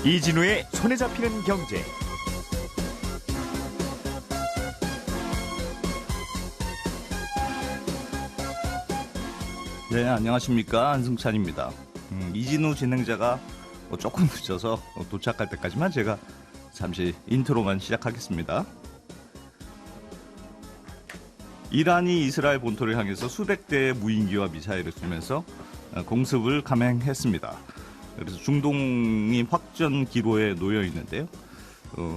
이진우의 손에 잡히는 경제. 네, 안녕하십니까. 안승찬입니다. 이진우 진행자가 조금 늦어서 도착할 때까지만 제가 잠시 인트로만 시작하겠습니다. 이란이 이스라엘 본토를 향해서 수백 대의 무인기와 미사일을 쏘면서 공습을 감행했습니다. 그래서 중동이 확전 기로에 놓여 있는데요.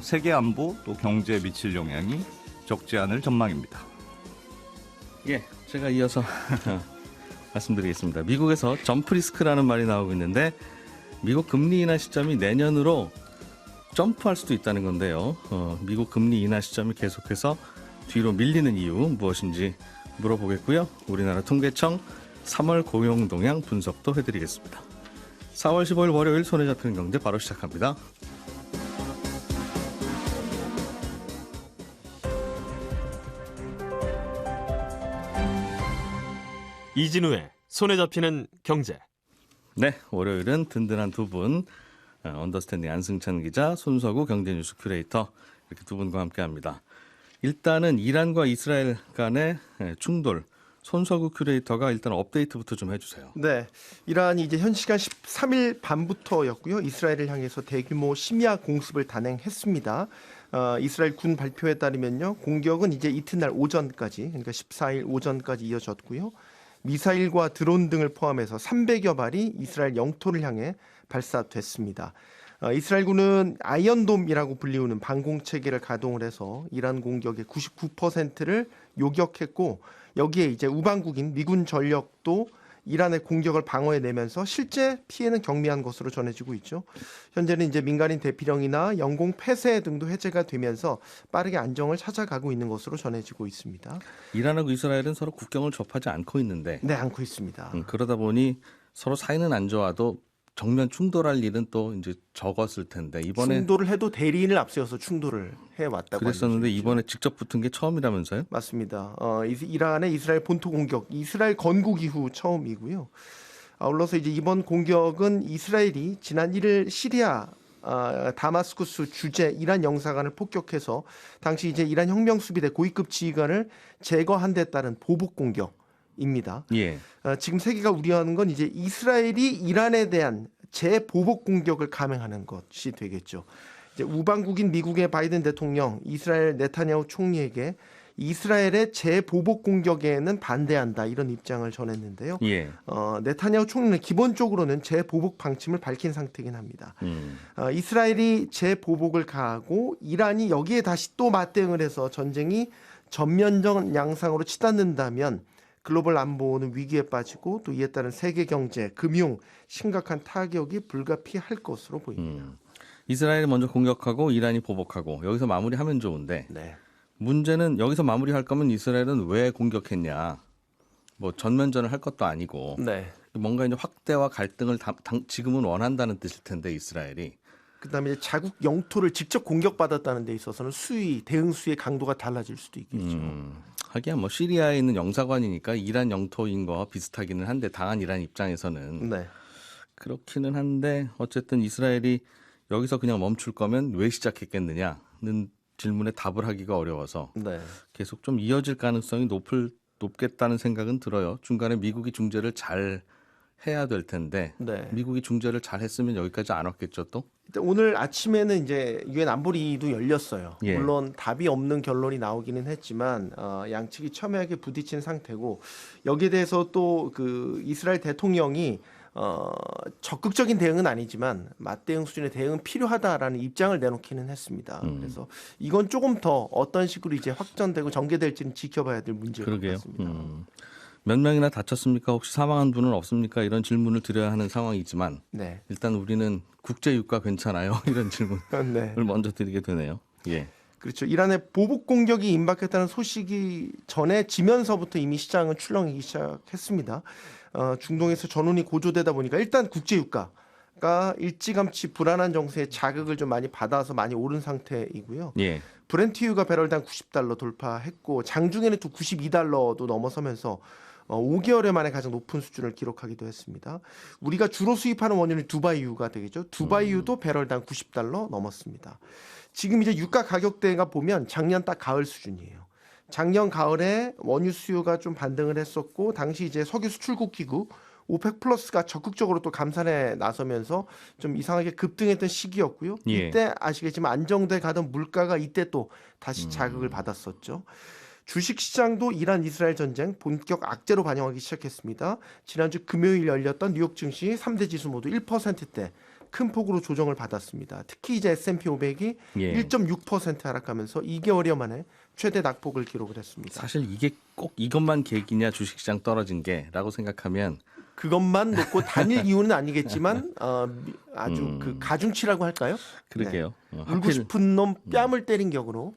세계 안보 또 경제에 미칠 영향이 적지 않을 전망입니다. 예, 제가 이어서 말씀드리겠습니다. 미국에서 점프 리스크라는 말이 나오고 있는데 미국 금리 인하 시점이 내년으로 점프할 수도 있다는 건데요. 미국 금리 인하 시점이 계속해서 뒤로 밀리는 이유 무엇인지 물어보겠고요. 우리나라 통계청 3월 고용 동향 분석도 해드리겠습니다. 4월 15일 월요일 손에 잡히는 경제 바로 시작합니다. 이진우의 손에 잡히는 경제. 네, 월요일은 든든한 두 분, 언더스탠딩 안승찬 기자, 손석우 경제뉴스 큐레이터 이렇게 두 분과 함께합니다. 일단은 이란과 이스라엘 간의 충돌, 손석우 큐레이터가 일단 업데이트부터 좀 해주세요. 네, 이란이 이제 현 시간 13일 밤부터였고요. 이스라엘을 향해서 대규모 심야 공습을 단행했습니다. 이스라엘 군 발표에 따르면요, 공격은 이제 이튿날 오전까지, 그러니까 14일 오전까지 이어졌고요. 미사일과 드론 등을 포함해서 300여 발이 이스라엘 영토를 향해 발사됐습니다. 이스라엘군은 아이언돔이라고 불리우는 방공 체계를 가동을 해서 이란 공격의 99%를 요격했고, 여기에 이제 우방국인 미군 전력도 이란의 공격을 방어해내면서 실제 피해는 경미한 것으로 전해지고 있죠. 현재는 이제 민간인 대피령이나 영공 폐쇄 등도 해제가 되면서 빠르게 안정을 찾아가고 있는 것으로 전해지고 있습니다. 이란하고 이스라엘은 서로 국경을 접하지 않고 있는데, 네, 않고 있습니다. 그러다 보니 서로 사이는 안 좋아도 정면 충돌할 일은 또 이제 적었을 텐데 이번에 충돌을 해도 대리인을 앞세워서 충돌을 해왔다고 그랬었는데 이번에 직접 붙은 게 처음이라면서요? 맞습니다. 이란의 이스라엘 본토 공격, 이스라엘 건국 이후 처음이고요. 아울러서 이제 이번 공격은 이스라엘이 지난 1일 시리아 다마스쿠스 주재 이란 영사관을 폭격해서 당시 이제 이란 혁명수비대 고위급 지휘관을 제거한 데 따른 보복 공격입니다. 예. 지금 세계가 우려하는 건 이제 이스라엘이 이란에 대한 재보복 공격을 감행하는 것이 되겠죠. 이제 우방국인 미국의 바이든 대통령, 이스라엘 네타냐후 총리에게 이스라엘의 재보복 공격에는 반대한다 이런 입장을 전했는데요. 예. 네타냐후 총리는 기본적으로는 재보복 방침을 밝힌 상태긴 합니다. 이스라엘이 재보복을 가하고 이란이 여기에 다시 또 맞대응을 해서 전쟁이 전면적 양상으로 치닫는다면 글로벌 안보는 위기에 빠지고 또 이에 따른 세계 경제, 금융 심각한 타격이 불가피할 것으로 보입니다. 이스라엘이 먼저 공격하고 이란이 보복하고 여기서 마무리하면 좋은데 네. 문제는 여기서 마무리할 거면 이스라엘은 왜 공격했냐? 뭐 전면전을 할 것도 아니고 네. 뭔가 이제 확대와 갈등을 지금은 원한다는 뜻일 텐데 이스라엘이. 그다음에 자국 영토를 직접 공격받았다는 데 있어서는 대응 수의 강도가 달라질 수도 있겠죠. 하기야 뭐 시리아에 있는 영사관이니까 이란 영토인 거와 비슷하기는 한데 당한 이란 입장에서는 네. 그렇기는 한데 어쨌든 이스라엘이 여기서 그냥 멈출 거면 왜 시작했겠느냐는 질문에 답을 하기가 어려워서 네. 계속 좀 이어질 가능성이 높겠다는 생각은 들어요. 중간에 미국이 중재를 잘 해야 될 텐데 네. 미국이 중재를 잘 했으면 여기까지 안 왔겠죠 또? 오늘 아침에는 이제 유엔 안보리도 열렸어요. 예. 물론 답이 없는 결론이 나오기는 했지만 양측이 첨예하게 부딪힌 상태고 여기에 대해서 또 그 이스라엘 대통령이 적극적인 대응은 아니지만 맞대응 수준의 대응은 필요하다라는 입장을 내놓기는 했습니다. 그래서 이건 조금 더 어떤 식으로 이제 확전되고 전개될지는 지켜봐야 될 문제일 것 그러게요. 같습니다. 몇 명이나 다쳤습니까? 혹시 사망한 분은 없습니까? 이런 질문을 드려야 하는 상황이지만 네. 일단 우리는 국제 유가 괜찮아요? 이런 질문을 네. 먼저 드리게 되네요. 예. 그렇죠. 이란의 보복 공격이 임박했다는 소식이 전해지면서부터 이미 시장은 출렁이기 시작했습니다. 중동에서 전운이 고조되다 보니까 일단 국제 유가가 일찌감치 불안한 정세의 자극을 좀 많이 받아서 많이 오른 상태이고요. 예. 브렌트유가 배럴당 $90 돌파했고 장중에는 또 $92도 넘어서면서 5개월여 만에 가장 높은 수준을 기록하기도 했습니다. 우리가 주로 수입하는 원유는 두바이유가 되겠죠. 두바이유도 배럴당 90달러 넘었습니다. 지금 이제 유가 가격대가 보면 작년 딱 가을 수준이에요. 작년 가을에 원유 수요가 좀 반등을 했었고 당시 이제 석유 수출국 기구 오펙 플러스가 적극적으로 또 감산에 나서면서 좀 이상하게 급등했던 시기였고요. 예. 이때 아시겠지만 안정돼 가던 물가가 이때 또 다시 자극을 받았었죠. 주식시장도 이란 이스라엘 전쟁 본격 악재로 반영하기 시작했습니다. 지난주 금요일 열렸던 뉴욕 증시 3대 지수 모두 1%대 큰 폭으로 조정을 받았습니다. 특히 이제 S&P 500이 예. 1.6% 하락하면서 2개월여 만에 최대 낙폭을 기록을 했습니다. 사실 이게 꼭 이것만 계기냐 주식시장 떨어진 게라고 생각하면 그것만 놓고 단일 이유는 아니겠지만 아주 그 가중치라고 할까요? 그러게요. 울고 싶은 놈 뺨을 때린 격으로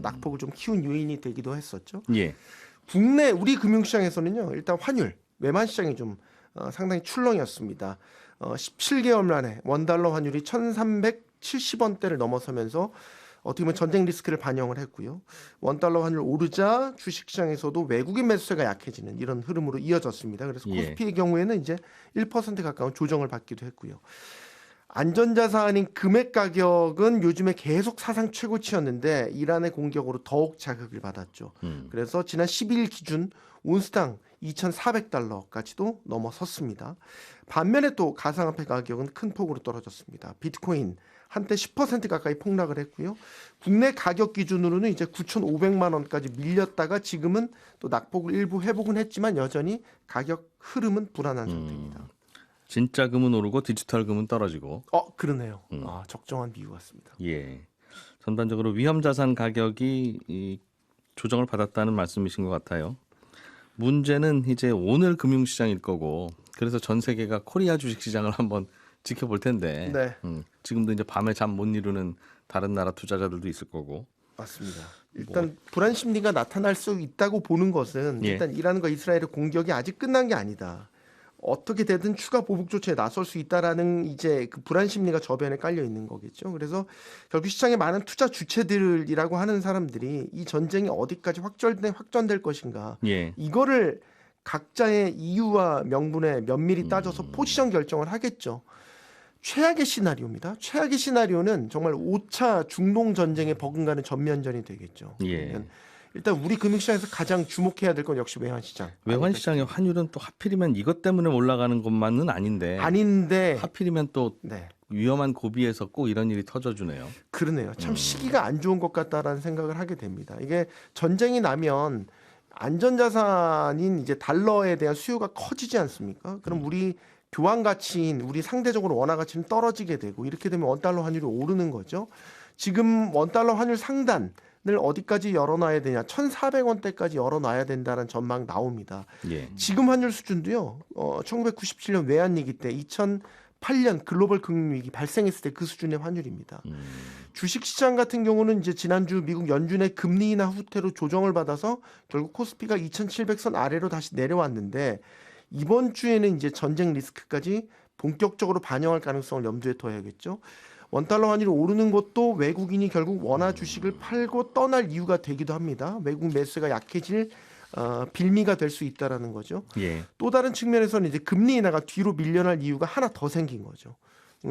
낙폭을 좀 키운 요인이 되기도 했었죠. 예. 국내 우리 금융시장에서는요. 일단 환율 외환 시장이 좀 상당히 출렁이었습니다. 17개월 만에 원달러 환율이 1,370원대를 넘어서면서 어떻게 보면 전쟁 리스크를 반영을 했고요. 원달러 환율 오르자 주식시장에서도 외국인 매수세가 약해지는 이런 흐름으로 이어졌습니다. 그래서 예. 코스피의 경우에는 이제 1% 가까운 조정을 받기도 했고요. 안전자산인 금액 가격은 요즘에 계속 사상 최고치였는데 이란의 공격으로 더욱 자극을 받았죠. 그래서 지난 12일 기준 온스당 2,400달러까지도 넘어섰습니다. 반면에 또 가상화폐 가격은 큰 폭으로 떨어졌습니다. 비트코인 한때 10% 가까이 폭락을 했고요. 국내 가격 기준으로는 이제 9,500만 원까지 밀렸다가 지금은 또 낙폭을 일부 회복은 했지만 여전히 가격 흐름은 불안한 상태입니다. 진짜 금은 오르고 디지털 금은 떨어지고. 그러네요. 적정한 비유 같습니다. 예. 전반적으로 위험 자산 가격이 이 조정을 받았다는 말씀이신 것 같아요. 문제는 이제 오늘 금융시장일 거고 그래서 전 세계가 코리아 주식시장을 한번 지켜볼 텐데 네. 지금도 이제 밤에 잠 못 이루는 다른 나라 투자자들도 있을 거고. 맞습니다. 일단 불안 심리가 나타날 수 있다고 보는 것은 예. 일단 이란과 이스라엘의 공격이 아직 끝난 게 아니다. 어떻게 되든 추가 보복 조치에 나설 수 있다라는 이제 그 불안 심리가 저변에 깔려 있는 거겠죠. 그래서 결국 시장에 많은 투자 주체들이라고 하는 사람들이 이 전쟁이 어디까지 확전될 것인가 예. 이거를 각자의 이유와 명분에 면밀히 따져서 포지션 결정을 하겠죠. 최악의 시나리오입니다. 최악의 시나리오는 정말 5차 중동 전쟁에 버금가는 전면전이 되겠죠. 예. 그러면 일단 우리 금융시장에서 가장 주목해야 될 건 역시 외환시장. 외환시장의 환율은 또 하필이면 이것 때문에 올라가는 것만은 아닌데 하필이면 또 네. 위험한 고비에서 꼭 이런 일이 터져주네요. 그러네요. 참 시기가 안 좋은 것 같다라는 생각을 하게 됩니다. 이게 전쟁이 나면 안전자산인 이제 달러에 대한 수요가 커지지 않습니까? 그럼 우리 교환 가치인 우리 상대적으로 원화 가치는 떨어지게 되고 이렇게 되면 원달러 환율이 오르는 거죠. 지금 원달러 환율 상단을 어디까지 열어놔야 되냐? 1,400원대까지 열어놔야 된다는 전망 나옵니다. 예. 지금 환율 수준도요. 1997년 외환위기 때 2008년 글로벌 금융위기 발생했을 때 그 수준의 환율입니다. 주식시장 같은 경우는 이제 지난주 미국 연준의 금리 인하 후퇴로 조정을 받아서 결국 코스피가 2,700선 아래로 다시 내려왔는데 이번 주에는 이제 전쟁 리스크까지 본격적으로 반영할 가능성을 염두에 둬야겠죠. 원달러 환율이 오르는 것도 외국인이 결국 원화 주식을 팔고 떠날 이유가 되기도 합니다. 외국 매수가 약해질 빌미가 될 수 있다라는 거죠. 예. 또 다른 측면에서는 이제 금리 인하가 뒤로 밀려날 이유가 하나 더 생긴 거죠.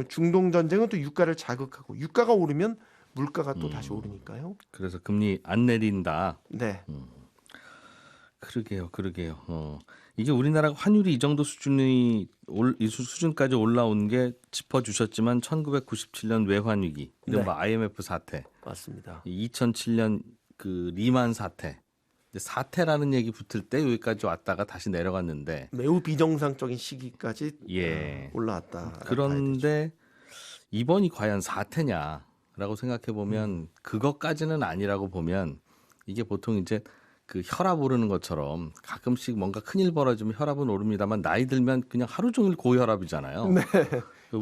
중동 전쟁은 또 유가를 자극하고 유가가 오르면 물가가 또 다시 오르니까요. 그래서 금리 안 내린다. 네. 그러게요. 이게 우리나라 환율이 이 정도 수준까지 올라온 게 짚어주셨지만 1997년 외환위기, 이른바 IMF 사태, 맞습니다. 2007년 그 리만 사태, 사태라는 얘기 붙을 때 여기까지 왔다가 다시 내려갔는데 매우 비정상적인 시기까지 예. 올라왔다. 그런데 이번이 과연 사태냐라고 생각해 보면 그것까지는 아니라고 보면 이게 보통 이제 그 혈압 오르는 것처럼 가끔씩 뭔가 큰일 벌어지면 혈압은 오릅니다만 나이 들면 그냥 하루 종일 고혈압이잖아요. 네.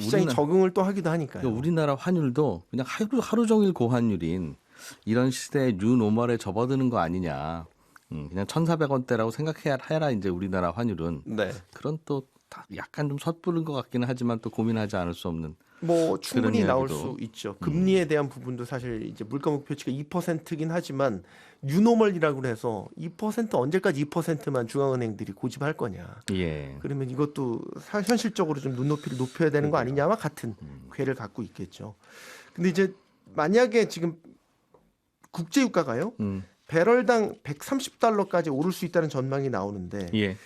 시장이 적응을 또 하기도 하니까요. 우리나라 환율도 그냥 하루 종일 고환율인 이런 시대에 뉴노멀에 접어드는 거 아니냐. 그냥 1,400원대라고 생각해야 이제 우리나라 환율은 네. 그런 또 다 약간 좀 섣부른 것 같기는 하지만 또 고민하지 않을 수 없는 뭐 충분히 그런 나올 이야기도. 수 있죠. 금리에 대한 부분도 사실 이제 물가 목표치가 2%긴 하지만 뉴노멀이라고 해서 2% 언제까지 2%만 중앙은행들이 고집할 거냐. 예. 그러면 이것도 현실적으로 좀 눈높이를 높여야 되는 거 아니냐와 같은 궤를 갖고 있겠죠. 근데 이제 만약에 지금 국제 유가가요. 배럴당 130달러까지 오를 수 있다는 전망이 나오는데 예.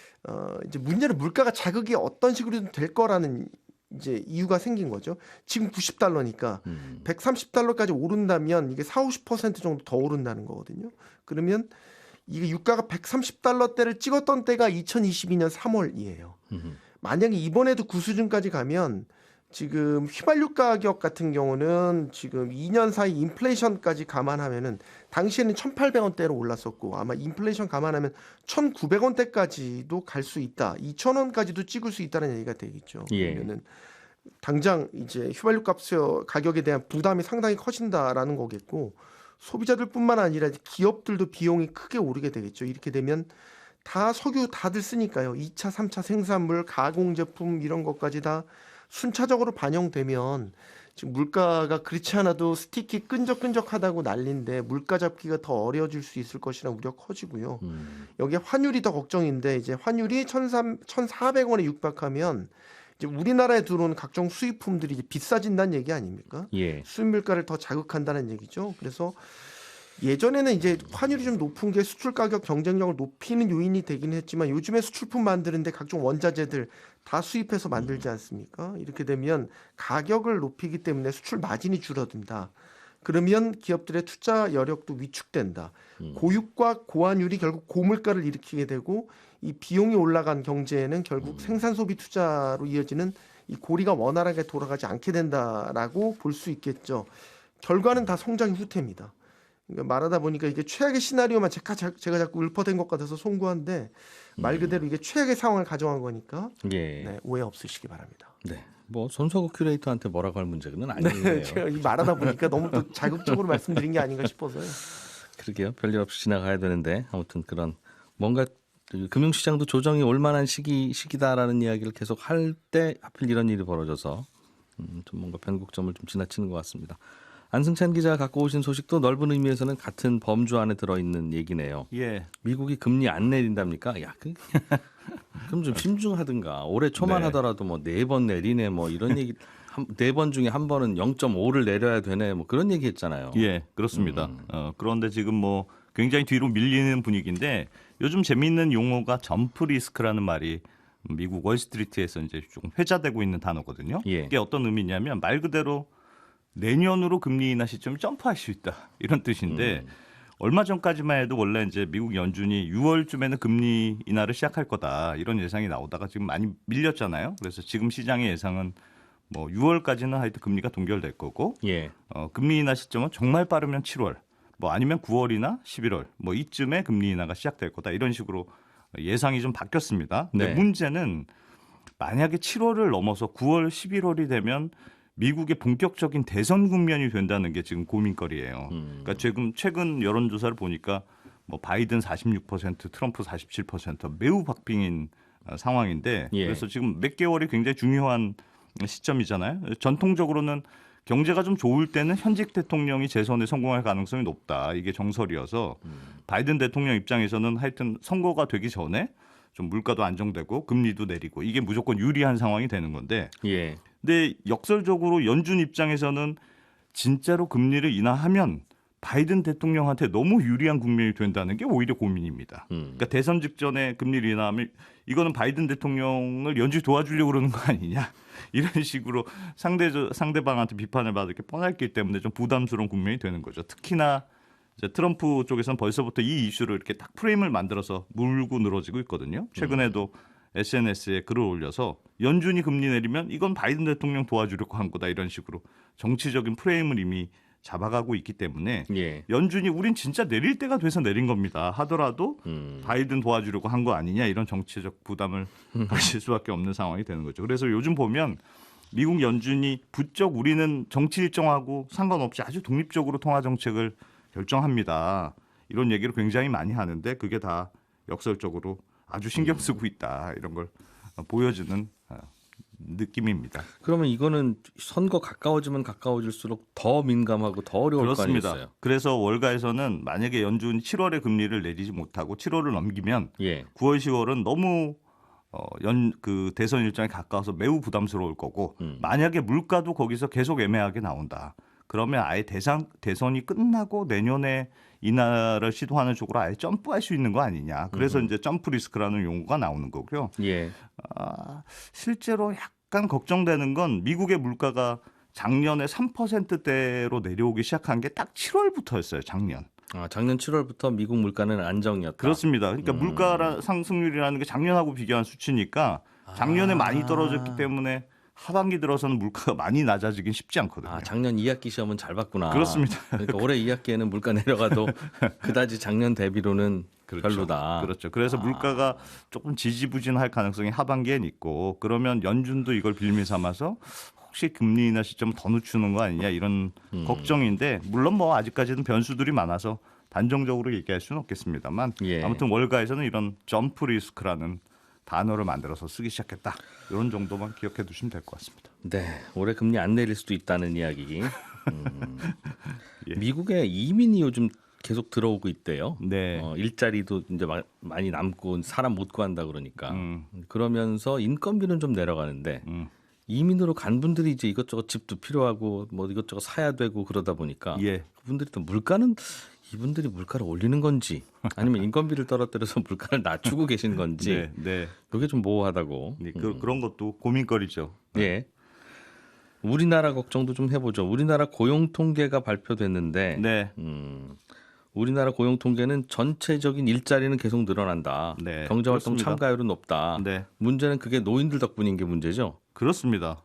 이제 문제는 물가가 자극이 어떤 식으로든 될 거라는 이제 이유가 생긴 거죠. 지금 90달러니까 130달러까지 오른다면 이게 40-50% 정도 더 오른다는 거거든요. 그러면 이게 유가가 130달러대를 찍었던 때가 2022년 3월이에요. 만약에 이번에도 그 수준까지 가면 지금 휘발유 가격 같은 경우는 지금 2년 사이 인플레이션까지 감안하면은 당시에는 1,800원대로 올랐었고 아마 인플레이션 감안하면 1,900원대까지도 갈 수 있다. 2,000원까지도 찍을 수 있다는 얘기가 되겠죠. 예. 그러면은 당장 이제 휘발유 값 가격에 대한 부담이 상당히 커진다라는 거겠고 소비자들뿐만 아니라 기업들도 비용이 크게 오르게 되겠죠. 이렇게 되면 다 석유 다들 쓰니까요. 2차, 3차 생산물, 가공제품 이런 것까지 다 순차적으로 반영되면 지금 물가가 그렇지 않아도 스티키 끈적끈적하다고 난리인데 물가 잡기가 더 어려워질 수 있을 것이라는 우려 커지고요. 여기에 환율이 더 걱정인데 이제 환율이 1,400원에 육박하면 이제 우리나라에 들어오는 각종 수입품들이 이제 비싸진다는 얘기 아닙니까? 예. 수입 물가를 더 자극한다는 얘기죠. 그래서 예전에는 이제 환율이 좀 높은 게 수출 가격 경쟁력을 높이는 요인이 되긴 했지만 요즘에 수출품 만드는데 각종 원자재들 다 수입해서 만들지 않습니까? 이렇게 되면 가격을 높이기 때문에 수출 마진이 줄어든다. 그러면 기업들의 투자 여력도 위축된다. 고유가 고환율이 결국 고물가를 일으키게 되고 이 비용이 올라간 경제에는 결국 생산 소비 투자로 이어지는 이 고리가 원활하게 돌아가지 않게 된다라고 볼 수 있겠죠. 결과는 다 성장이 후퇴입니다. 그러니까 말하다 보니까 이게 최악의 시나리오만 제가 자꾸 읊어댄 것 같아서 송구한데 말 그대로 이게 최악의 상황을 가정한 거니까 예. 네, 오해 없으시기 바랍니다. 네. 뭐 손석구 큐레이터한테 뭐라고 할 문제는 아니에요. 네, 제가 이 말하다 보니까 너무 또 자극적으로 말씀드린 게 아닌가 싶어서요. 그러게요. 별일 없이 지나가야 되는데 아무튼 그런 뭔가 금융시장도 조정이 올 만한 시기다라는 이야기를 계속 할 때 하필 이런 일이 벌어져서 좀 뭔가 변곡점을 좀 지나치는 것 같습니다. 안승찬 기자가 갖고 오신 소식도 넓은 의미에서는 같은 범주 안에 들어있는 얘기네요. 예. 미국이 금리 안 내린답니까? 야, 그럼 좀 심중하든가. 올해 초만 네. 하더라도 뭐 4번 내리네 뭐 이런 얘기 4번 중에 한 번은 0.5를 내려야 되네 뭐 그런 얘기 했잖아요. 예, 그렇습니다. 그런데 지금 뭐 굉장히 뒤로 밀리는 분위기인데 요즘 재미있는 용어가 점프 리스크라는 말이 미국 월스트리트에서 이제 조금 회자되고 있는 단어거든요. 예. 이게 어떤 의미냐면 말 그대로 내년으로 금리 인하 시점이 점프할 수 있다 이런 뜻인데 얼마 전까지만 해도 원래 이제 미국 연준이 6월쯤에는 금리 인하를 시작할 거다 이런 예상이 나오다가 지금 많이 밀렸잖아요. 그래서 지금 시장의 예상은 뭐 6월까지는 하여튼 금리가 동결될 거고 예. 금리 인하 시점은 정말 빠르면 7월 뭐 아니면 9월이나 11월 뭐 이쯤에 금리 인하가 시작될 거다 이런 식으로 예상이 좀 바뀌었습니다. 근데 네. 문제는 만약에 7월을 넘어서 9월, 11월이 되면 미국의 본격적인 대선 국면이 된다는 게 지금 고민거리예요. 그러니까 최근 여론조사를 보니까 뭐 바이든 46%, 트럼프 47% 매우 박빙인 상황인데 예. 그래서 지금 몇 개월이 굉장히 중요한 시점이잖아요. 전통적으로는 경제가 좀 좋을 때는 현직 대통령이 재선에 성공할 가능성이 높다. 이게 정설이어서 바이든 대통령 입장에서는 하여튼 선거가 되기 전에 좀 물가도 안정되고 금리도 내리고 이게 무조건 유리한 상황이 되는 건데 예. 근데 역설적으로 연준 입장에서는 진짜로 금리를 인하하면 바이든 대통령한테 너무 유리한 국면이 된다는 게 오히려 고민입니다. 그러니까 대선 직전에 금리를 인하하면 이거는 바이든 대통령을 연준이 도와주려고 그러는 거 아니냐. 이런 식으로 상대방한테 비판을 받을 게 뻔했기 때문에 좀 부담스러운 국면이 되는 거죠. 특히나 이제 트럼프 쪽에서는 벌써부터 이 이슈를 이렇게 딱 프레임을 만들어서 물고 늘어지고 있거든요. 최근에도 SNS에 글을 올려서 연준이 금리 내리면 이건 바이든 대통령 도와주려고 한 거다 이런 식으로 정치적인 프레임을 이미 잡아가고 있기 때문에 예. 연준이 우린 진짜 내릴 때가 돼서 내린 겁니다 하더라도 바이든 도와주려고 한 거 아니냐 이런 정치적 부담을 가질 수밖에 없는 상황이 되는 거죠. 그래서 요즘 보면 미국 연준이 부쩍 우리는 정치 일정하고 상관없이 아주 독립적으로 통화 정책을 결정합니다. 이런 얘기를 굉장히 많이 하는데 그게 다 역설적으로 아주 신경 쓰고 있다 이런 걸 보여주는 느낌입니다. 그러면 이거는 선거 가까워지면 가까워질수록 더 민감하고 더 어려울 거 그렇습니다. 아니겠어요? 그래서 월가에서는 만약에 연준 7월에 금리를 내리지 못하고 7월을 넘기면 예. 9월, 10월은 너무 그 대선 일정에 가까워서 매우 부담스러울 거고 만약에 물가도 거기서 계속 애매하게 나온다. 그러면 아예 대선이 끝나고 내년에 인하를 시도하는 쪽으로 아예 점프할 수 있는 거 아니냐. 그래서 이제 점프 리스크라는 용어가 나오는 거고요. 예. 실제로 약간 걱정되는 건 미국의 물가가 작년에 3%대로 내려오기 시작한 게 딱 7월부터였어요. 작년. 작년 7월부터 미국 물가는 안정이었다. 그렇습니다. 그러니까 물가 상승률이라는 게 작년하고 비교한 수치니까 작년에 많이 떨어졌기 때문에 하반기 들어서는 물가가 많이 낮아지긴 쉽지 않거든요. 작년 2학기 시험은 잘 봤구나. 그렇습니다. 그러니까 올해 2학기에는 물가 내려가도 그다지 작년 대비로는 별로다. 그렇죠. 그래서 물가가 조금 지지부진할 가능성이 하반기엔 있고 그러면 연준도 이걸 빌미 삼아서 혹시 금리 인하 시점을 더 늦추는 거 아니냐 이런 걱정인데 물론 뭐 아직까지는 변수들이 많아서 단정적으로 얘기할 수는 없겠습니다만 예. 아무튼 월가에서는 이런 점프 리스크라는 단어를 만들어서 쓰기 시작했다. 이런 정도만 기억해 두시면 될 것 같습니다. 네, 올해 금리 안 내릴 수도 있다는 이야기. 예. 미국에 이민이 요즘 계속 들어오고 있대요. 네. 일자리도 이제 많이 남고 사람 못 구한다 그러니까. 그러면서 인건비는 좀 내려가는데 이민으로 간 분들이 이제 이것저것 집도 필요하고 뭐 이것저것 사야 되고 그러다 보니까 예. 그분들이 또 이분들이 물가를 올리는 건지 아니면 인건비를 떨어뜨려서 물가를 낮추고 계신 건지 네, 네. 그게 좀 모호하다고. 네, 그런 것도 고민거리죠. 예. 우리나라 걱정도 좀 해보죠. 우리나라 고용 통계가 발표됐는데, 네. 우리나라 고용 통계는 전체적인 일자리는 계속 늘어난다. 네, 경제활동 그렇습니다. 참가율은 높다. 네. 문제는 그게 노인들 덕분인 게 문제죠. 그렇습니다.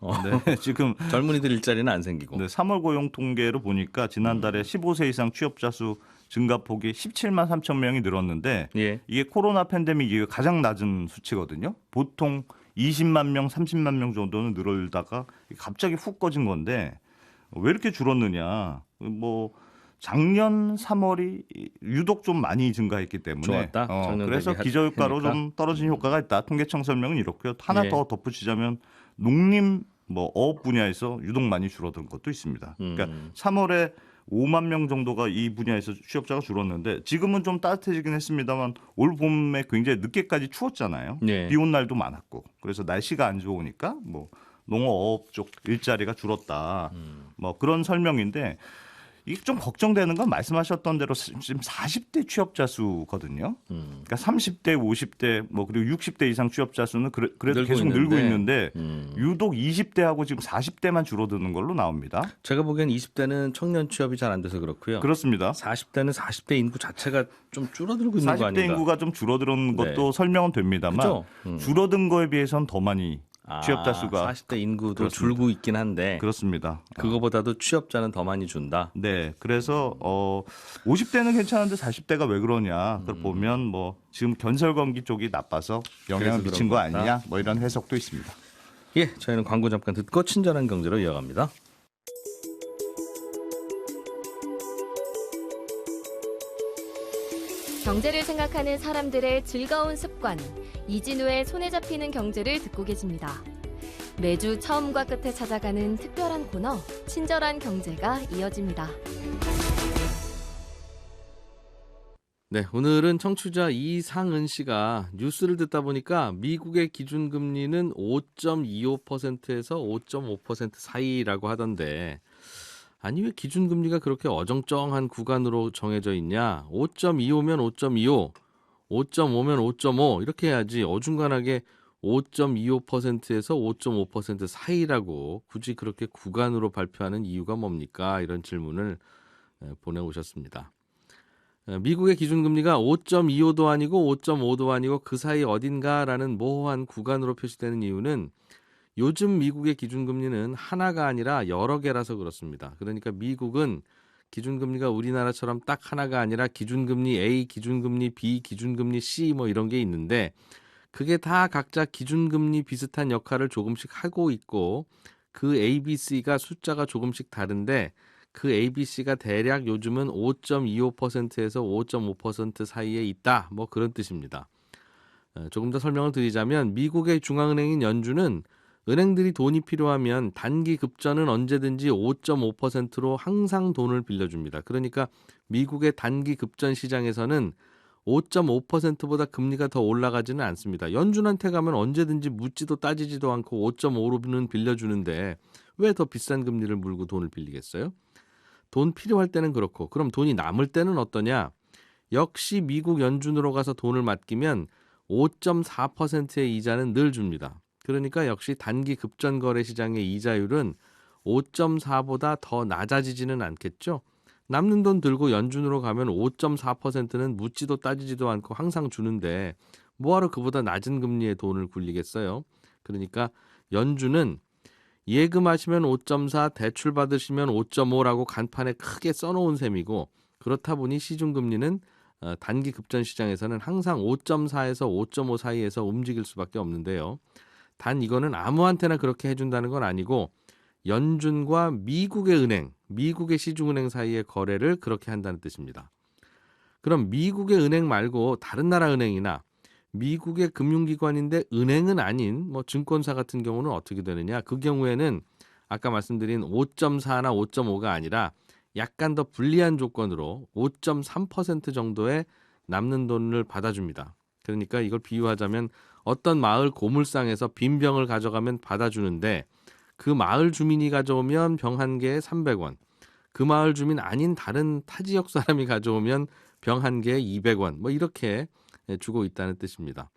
네. 지금 젊은이들 일자리는 안 생기고. 네, 3월 고용 통계로 보니까 지난달에 15세 이상 취업자 수 증가폭이 17만 3천 명이 늘었는데 예. 이게 코로나 팬데믹 이후 가장 낮은 수치거든요. 보통 20만 명, 30만 명 정도는 늘어다가 갑자기 훅 꺼진 건데 왜 이렇게 줄었느냐? 뭐 작년 3월이 유독 좀 많이 증가했기 때문에 좋았다. 작년 그래서 대비 기저효과로 하니까. 좀 떨어진 효과가 있다. 통계청 설명은 이렇고요. 하나 예. 더 덧붙이자면 농림 뭐 어업 분야에서 유독 많이 줄어든 것도 있습니다. 그러니까 3월에 5만 명 정도가 이 분야에서 취업자가 줄었는데 지금은 좀 따뜻해지긴 했습니다만 올 봄에 굉장히 늦게까지 추웠잖아요. 네. 비 온 날도 많았고 그래서 날씨가 안 좋으니까 뭐 농어업 쪽 일자리가 줄었다. 뭐 그런 설명인데 이게 좀 걱정되는 건 말씀하셨던 대로 지금 40대 취업자 수거든요. 그러니까 30대, 50대 뭐 그리고 60대 이상 취업자 수는 그래도 계속 늘고 있는데 유독 20대하고 지금 40대만 줄어드는 걸로 나옵니다. 제가 보기엔 20대는 청년 취업이 잘 안 돼서 그렇고요. 그렇습니다. 40대는 40대 인구 자체가 좀 줄어들고 있는 거 40대 아닌가. 인구가 좀 줄어드는 것도 네. 설명은 됩니다만 그죠? 줄어든 거에 비해서는 더 많이 취업자 수가 40대 인구도 그렇습니다. 줄고 있긴 한데 그렇습니다. 그거보다도 취업자는 더 많이 준다. 네, 그래서 50대는 괜찮은데 40대가 왜 그러냐? 그걸 보면 뭐 지금 견설건기 쪽이 나빠서 영향을 그래서 미친 그런 거 것 같다. 아니냐? 뭐 이런 해석도 있습니다. 예, 저희는 광고 잠깐 듣고 친절한 경제로 이어갑니다. 경제를 생각하는 사람들의 즐거운 습관, 이진우의 손에 잡히는 경제를 듣고 계십니다. 매주 처음과 끝에 찾아가는 특별한 코너, 친절한 경제가 이어집니다. 네, 오늘은 청취자 이상은 씨가 뉴스를 듣다 보니까 미국의 기준금리는 5.25%에서 5.5% 사이라고 하던데 아니 왜 기준금리가 그렇게 어정쩡한 구간으로 정해져 있냐? 5.25면 5.25, 5.5면 5.5 이렇게 해야지 어중간하게 5.25%에서 5.5% 사이라고 굳이 그렇게 구간으로 발표하는 이유가 뭡니까? 이런 질문을 보내오셨습니다. 미국의 기준금리가 5.25도 아니고 5.5도 아니고 그 사이 어딘가라는 모호한 구간으로 표시되는 이유는 요즘 미국의 기준금리는 하나가 아니라 여러 개라서 그렇습니다. 그러니까 미국은 기준금리가 우리나라처럼 딱 하나가 아니라 기준금리 A, 기준금리 B, 기준금리 C 뭐 이런 게 있는데 그게 다 각자 기준금리 비슷한 역할을 조금씩 하고 있고 그 ABC가 숫자가 조금씩 다른데 그 ABC가 대략 요즘은 5.25%에서 5.5% 사이에 있다. 뭐 그런 뜻입니다. 조금 더 설명을 드리자면 미국의 중앙은행인 연준은 은행들이 돈이 필요하면 단기 급전은 언제든지 5.5%로 항상 돈을 빌려줍니다. 그러니까 미국의 단기 급전 시장에서는 5.5%보다 금리가 더 올라가지는 않습니다. 연준한테 가면 언제든지 묻지도 따지지도 않고 5.5로는 빌려주는데 왜 더 비싼 금리를 물고 돈을 빌리겠어요? 돈 필요할 때는 그렇고 그럼 돈이 남을 때는 어떠냐? 역시 미국 연준으로 가서 돈을 맡기면 5.4%의 이자는 늘 줍니다. 그러니까 역시 단기 급전 거래 시장의 이자율은 5.4보다 더 낮아지지는 않겠죠. 남는 돈 들고 연준으로 가면 5.4%는 묻지도 따지지도 않고 항상 주는데 뭐하러 그보다 낮은 금리의 돈을 굴리겠어요. 그러니까 연준은 예금하시면 5.4, 대출 받으시면 5.5라고 간판에 크게 써놓은 셈이고 그렇다 보니 시중금리는 단기 급전 시장에서는 항상 5.4에서 5.5 사이에서 움직일 수밖에 없는데요. 단 이거는 아무한테나 그렇게 해준다는 건 아니고 연준과 미국의 은행, 미국의 시중은행 사이의 거래를 그렇게 한다는 뜻입니다. 그럼 미국의 은행 말고 다른 나라 은행이나 미국의 금융기관인데 은행은 아닌 증권사 같은 경우는 어떻게 되느냐? 그 경우에는 아까 말씀드린 5.4나 5.5가 아니라 약간 더 불리한 조건으로 5.3% 정도의 남는 돈을 받아줍니다. 그러니까 이걸 비유하자면 어떤 마을 고물상에서 빈병을 가져가면 받아주는데 그 마을 주민이 가져오면 병 한 개에 300원, 그 마을 주민 아닌 다른 타 지역 사람이 가져오면 병 한 개에 200원 이렇게 주고 있다는 뜻입니다.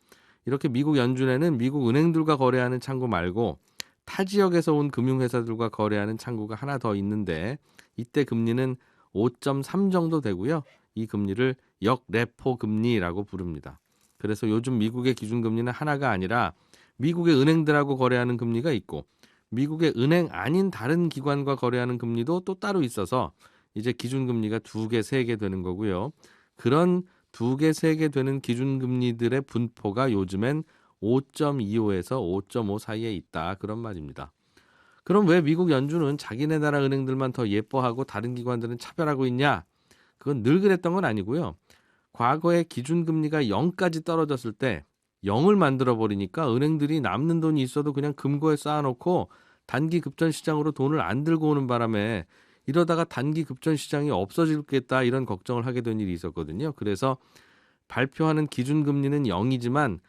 이렇게 미국 연준에는 미국 은행들과 거래하는 창구 말고 타 지역에서 온 금융회사들과 거래하는 창구가 하나 더 있는데 이때 금리는 5.3 정도 되고요. 이 금리를 역레포 금리라고 부릅니다. 그래서 요즘 미국의 기준금리는 하나가 아니라 미국의 은행들하고 거래하는 금리가 있고 미국의 은행 아닌 다른 기관과 거래하는 금리도 또 따로 있어서 이제 기준금리가 2개, 3개 되는 거고요. 그런 2개, 3개 되는 기준금리들의 분포가 요즘엔 5.25에서 5.5 사이에 있다. 그런 말입니다. 그럼 왜 미국 연준은 자기네 나라 은행들만 더 예뻐하고 다른 기관들은 차별하고 있냐? 그건 늘 그랬던 건 아니고요. 과거에 기준금리가 0까지 떨어졌을 때 0을 만들어버리니까 은행들이 남는 돈이 있어도 그냥 금고에 쌓아놓고 단기 급전 시장으로 돈을 안 들고 오는 바람에 이러다가 단기 급전 시장이 없어지겠다 이런 걱정을 하게 된 일이 있었거든요. 그래서 발표하는 기준금리는 0이지만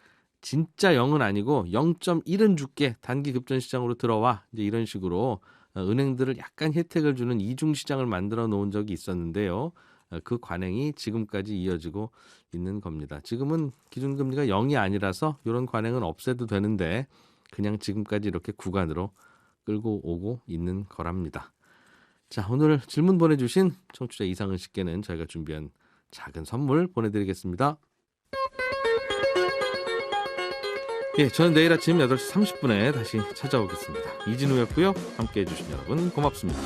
진짜 0은 아니고 0.1은 줄게 단기 급전 시장으로 들어와 이제 이런 식으로 은행들을 약간 혜택을 주는 이중 시장을 만들어 놓은 적이 있었는데요. 그 관행이 지금까지 이어지고 있는 겁니다. 지금은 기준금리가 0이 아니라서 이런 관행은 없애도 되는데 그냥 지금까지 이렇게 구간으로 끌고 오고 있는 거랍니다. 자, 오늘 질문 보내주신 청취자 이상은 씨께는 저희가 준비한 작은 선물 보내드리겠습니다. 예, 저는 내일 아침 8시 30분에 다시 찾아오겠습니다. 이진우였고요. 함께해 주신 여러분 고맙습니다.